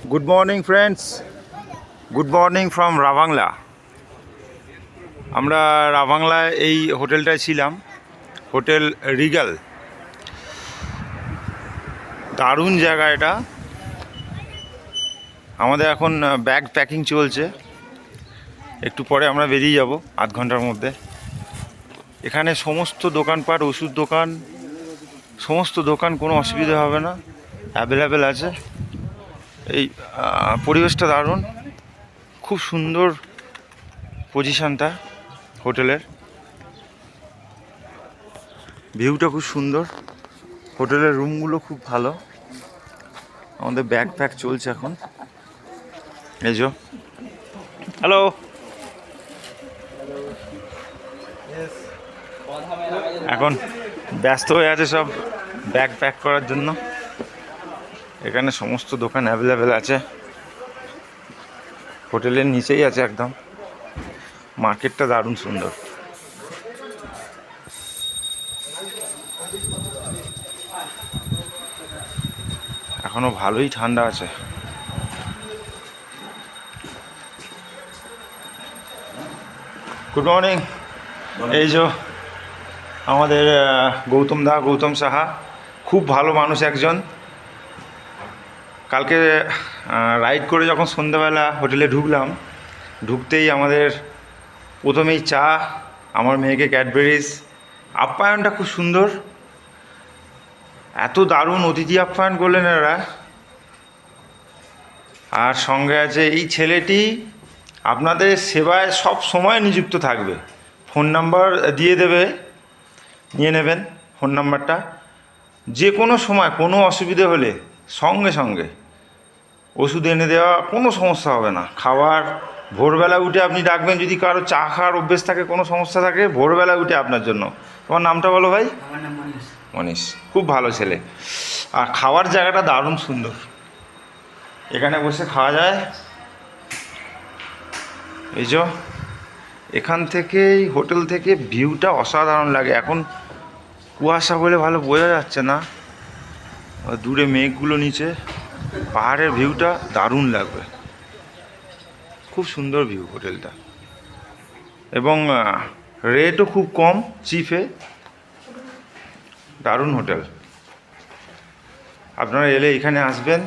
Good morning friends. Good morning from Ravangla. আমরা রাভাংলায় এই হোটেলটায় ছিলাম, হোটেল রিগাল। দারুণ জায়গা এটা। আমাদের এখন ব্যাগ প্যাকিং চলছে, একটু পরে আমরা বেরিয়ে যাব আধ ঘন্টার মধ্যে। এখানে সমস্ত দোকানপাট, ওষুধ দোকান, সমস্ত দোকান, কোনো অসুবিধা হবে না, অ্যাভেলেবেল আছে। এই পরিবেশটা দারুণ, খুব সুন্দর পজিশনটা হোটেলের, ভিউটা খুব সুন্দর, হোটেলের রুমগুলো খুব ভালো। আমাদের ব্যাগ প্যাক চলছে এখন। এই যে হ্যালো, এখন ব্যস্ত হয়ে আছে সব ব্যাগ প্যাক করার জন্য। এখানে সমস্ত দোকান অ্যাভেলেবেল আছে, হোটেলের নিচেই আছে একদম। মার্কেটটা দারুণ সুন্দর। এখনো ভালোই ঠান্ডা আছে। Good morning. এই যে আমাদের গৌতম সাহা, খুব ভালো মানুষ একজন। কালকে রাইড করে যখন সন্ধ্যাবেলা হোটেলে ঢুকতেই আমাদের প্রথমেই চা, আমার মেয়েকে ক্যাডবেরিজ। আপ্যায়নটা খুব সুন্দর, এত দারুণ অতিথি আপ্যায়ন করলেন এরা। আর সঙ্গে আছে এই ছেলেটি, আপনাদের সেবায় সব সময় নিযুক্ত থাকবে। ফোন নাম্বার দিয়ে দেবে, নিয়ে নেবেন ফোন নাম্বারটা। যে কোনো সময় কোনো অসুবিধে হলে সঙ্গে সঙ্গে ওষুধ এনে দেওয়া, কোনো সমস্যা হবে না। খাবার ভোরবেলা উঠে আপনি ডাকবেন, যদি কারো চা খাওয়ার অভ্যেস থাকে, কোনো সমস্যা থাকে, ভোরবেলা উঠে আপনার জন্য। তোমার নামটা বলো ভাই? আমার নাম মনীষ। মনীষ, খুব ভালো ছেলে। আর খাওয়ার জায়গাটা দারুণ সুন্দর, এখানে বসে খাওয়া যায়। এই যে এখান থেকে, হোটেল থেকে ভিউটা অসাধারণ লাগে। এখন কুয়াশা বলে ভালো বোঝা যাচ্ছে না, দূরে মেঘগুলো, নিচে পাহাড়ের ভিউটা দারুণ লাগবে। খুব সুন্দর ভিউ হোটেলটা, এবং রেটও খুব কম, চিপে। দারুণ হোটেল। আপনারা এলে এখানে আসবেন,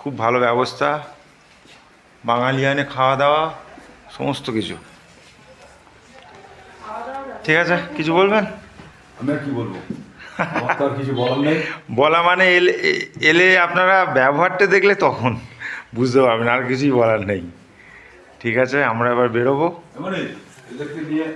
খুব ভালো ব্যবস্থা, বাঙালিয়ানে খাওয়া দাওয়া, সমস্ত কিছু। ঠিক আছে, কিছু বলবেন? আমি আর কি বলবো, আমার তো আর কিছু বলার নেই। বলা মানে এলে আপনারা ব্যবহারটা দেখলে তখন বুঝতে পারবেন, আর কিছুই বলার নেই। ঠিক আছে, আমরা এবার বেরোবো। এদেরকে নিয়ে